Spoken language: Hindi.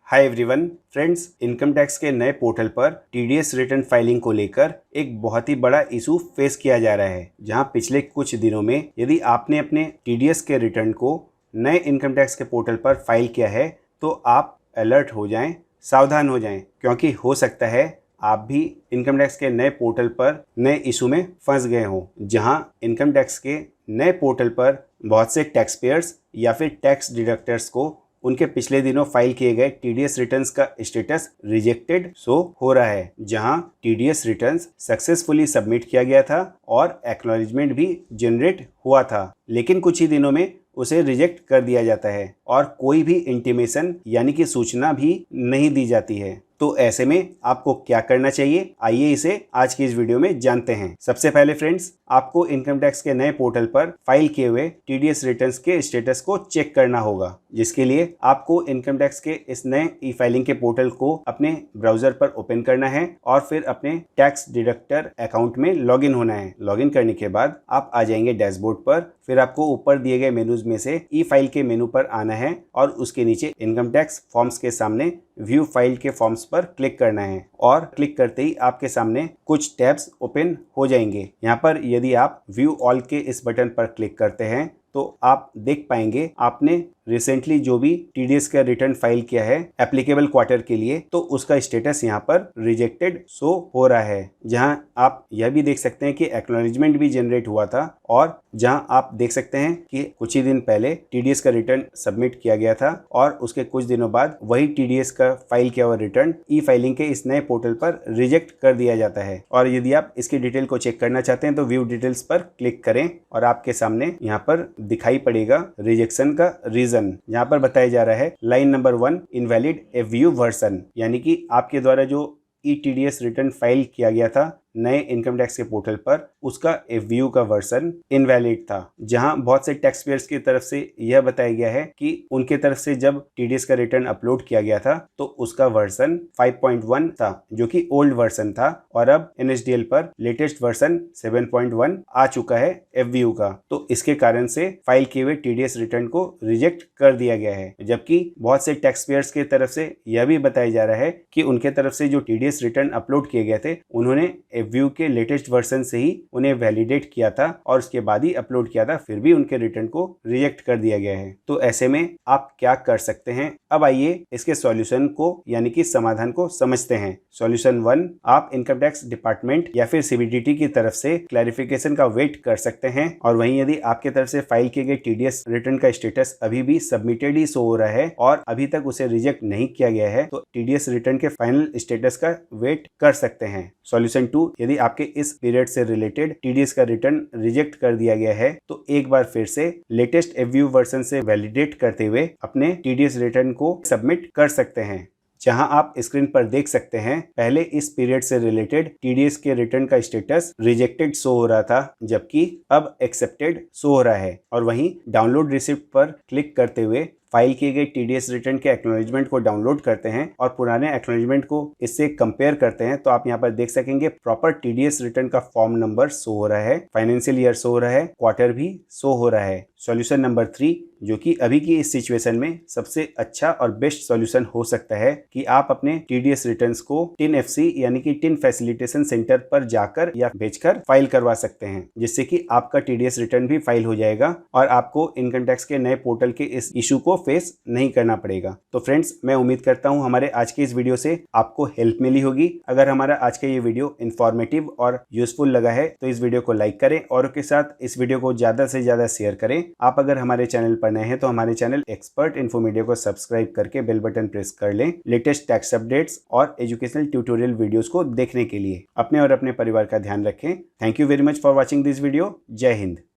Hi everyone friends, income tax के नए पोर्टल पर टीडीएस रिटर्न फाइलिंग को लेकर एक बहुत ही बड़ा इशू फेस किया जा रहा है। जहां पिछले कुछ दिनों में यदि आपने अपने टीडीएस के रिटर्न को नए इनकम टैक्स के पोर्टल पर फाइल किया है तो आप अलर्ट हो जाएं, सावधान हो जाएं, क्योंकि हो सकता है आप भी इनकम टैक्स के नए पोर्टल पर नए इशू में फंस गए हों, जहां इनकम टैक्स के नए पोर्टल पर बहुत से टैक्स पेयर्स या फिर टैक्स डिडक्टर्स को उनके पिछले दिनों फाइल किए गए टीडीएस रिटर्न्स का स्टेटस रिजेक्टेड शो हो रहा है। जहां टीडीएस रिटर्न्स सक्सेसफुली सबमिट किया गया था और एक्नॉलेजमेंट भी जनरेट हुआ था, लेकिन कुछ ही दिनों में उसे रिजेक्ट कर दिया जाता है और कोई भी इंटीमेशन यानी कि सूचना भी नहीं दी जाती है। तो ऐसे में आपको क्या करना चाहिए, आइए इसे आज की इस वीडियो में जानते हैं। सबसे पहले फ्रेंड्स, आपको इनकम टैक्स के नए पोर्टल पर फाइल किए हुए टीडीएस रिटर्न्स के स्टेटस को चेक करना होगा, जिसके लिए आपको इनकम टैक्स के इस नए ई फाइलिंग के पोर्टल को अपने ब्राउजर पर ओपन करना है और फिर अपने टैक्स डिडक्टर अकाउंट में लॉगिन होना है। लॉगिन करने के बाद आप आ जाएंगे डैशबोर्ड पर, फिर आपको ऊपर दिए गए मेनूज में से ई फाइल के मेनू पर आना है और उसके नीचे इनकम टैक्स फॉर्म्स के सामने व्यू फाइल के फॉर्म्स पर क्लिक करना है और क्लिक करते ही आपके सामने कुछ टैब्स ओपन हो जाएंगे। यहाँ पर यदि आप व्यू ऑल के इस बटन पर क्लिक करते हैं तो आप देख पाएंगे आपने रिसेंटली जो भी टीडीएस का रिटर्न फाइल किया है एप्लीकेबल क्वार्टर के लिए, तो उसका स्टेटस यहाँ पर रिजेक्टेड शो हो रहा है। जहां आप यह भी देख सकते हैं कि एक्नॉलेजमेंट भी जनरेट हुआ था और जहां आप देख सकते हैं कि कुछ ही दिन पहले टीडीएस का रिटर्न सबमिट किया गया था और उसके कुछ दिनों बाद वही टीडीएस का फाइल किया हुआ रिटर्न ई फाइलिंग के इस नए पोर्टल पर रिजेक्ट कर दिया जाता है। और यदि आप इसकी डिटेल को चेक करना चाहते हैं तो व्यू डिटेल्स पर क्लिक करें और आपके सामने यहाँ पर दिखाई पड़ेगा रिजेक्शन का रीजन। यहाँ पर बताया जा रहा है लाइन नंबर 1 इनवैलिड ए व्यू वर्जन, यानी कि आपके द्वारा जो ई टीडीएस रिटर्न फाइल किया गया था नए इनकम टैक्स के पोर्टल पर, उसका व्यू का वर्जन इनवैलिड था। जहां बहुत से टैक्स पेयर्स की तरफ से यह बताया गया है कि उनके तरफ से जब टीडीएस का रिटर्न अपलोड किया गया था तो उसका वर्जन 5.1 था, जो कि ओल्ड वर्जन था, और अब एनएसडीएल पर लेटेस्ट वर्जन 7.1 आ चुका है व्यू का। तो इसके कारण से फाइल किए हुए टीडीएस रिटर्न को रिजेक्ट कर दिया गया है। जबकि बहुत से टैक्स पेयर्स की तरफ से यह भी बताया जा रहा है कि उनके तरफ से जो टीडीएस रिटर्न अपलोड किए गए थे उन्होंने व्यू के लेटेस्ट वर्जन से ही उन्हें वैलिडेट किया था और उसके बाद ही अपलोड किया था, फिर भी उनके रिटर्न को रिजेक्ट कर दिया गया है। तो ऐसे में आप क्या कर सकते हैं, अब आइए इसके सॉल्यूशन को यानी कि समाधान को समझते हैं। सॉल्यूशन 1, आप इनकम टैक्स डिपार्टमेंट या फिर सीबीडीटी की तरफ से क्लैरिफिकेशन का वेट कर सकते हैं। और वहीं यदि आपके तरफ से फाइल किए गए टीडीएस रिटर्न का स्टेटस अभी भी सबमिटेड ही शो हो रहा है और अभी तक उसे रिजेक्ट नहीं किया गया है, तो टीडीएस रिटर्न के फाइनल स्टेटस का वेट कर सकते हैं। सॉल्यूशन 2, यदि आपके इस पीरियड से रिलेटेड टीडीएस का रिटर्न रिजेक्ट कर दिया गया है तो एक बार फिर से लेटेस्ट व्यू वर्जन से वैलिडेट करते हुए अपने टीडीएस रिटर्न को सबमिट कर सकते हैं। जहां आप स्क्रीन पर देख सकते हैं, पहले इस पीरियड से रिलेटेड टीडीएस के रिटर्न का स्टेटस रिजेक्टेड शो हो रहा था, जबकि अब एक्सेप्टेड शो हो रहा है। और वहीं डाउनलोड रिसिप्ट पर क्लिक करते हुए फाइल किए गए टीडीएस रिटर्न के एक्नॉलेजमेंट को डाउनलोड करते हैं और पुराने एक्नॉलेजमेंट को इससे कंपेयर करते हैं, तो आप यहाँ पर देख सकेंगे प्रॉपर टीडीएस रिटर्न का फॉर्म नंबर शो हो रहा है, फाइनेंशियल ईयर शो हो रहा है, क्वार्टर भी शो हो रहा है। सॉल्यूशन नंबर 3, जो कि अभी की इस सिचुएशन में सबसे अच्छा और बेस्ट सॉल्यूशन हो सकता है कि आप अपने टीडीएस रिटर्न्स को टिन एफसी यानी कि टिन फैसिलिटेशन सेंटर पर जाकर या भेजकर फाइल करवा सकते हैं, जिससे कि आपका टीडीएस रिटर्न भी फाइल हो जाएगा और आपको इनकम टैक्स के नए पोर्टल के इस इशू को फेस नहीं करना पड़ेगा। तो फ्रेंड्स, मैं उम्मीद करता हूं हमारे आज के इस वीडियो से आपको हेल्प मिली होगी। अगर हमारा आज का ये वीडियो इंफॉर्मेटिव और यूजफुल लगा है तो इस वीडियो को लाइक करें और के साथ इस वीडियो को ज्यादा से ज्यादा शेयर करें। आप अगर हमारे चैनल पर नए हैं तो हमारे चैनल एक्सपर्ट इन्फो मीडिया को सब्सक्राइब करके बेल बटन प्रेस कर लें लेटेस्ट टैक्स अपडेट्स और एजुकेशनल ट्यूटोरियल वीडियोस को देखने के लिए। अपने और अपने परिवार का ध्यान रखें। Thank you very much for watching this video. जय हिंद।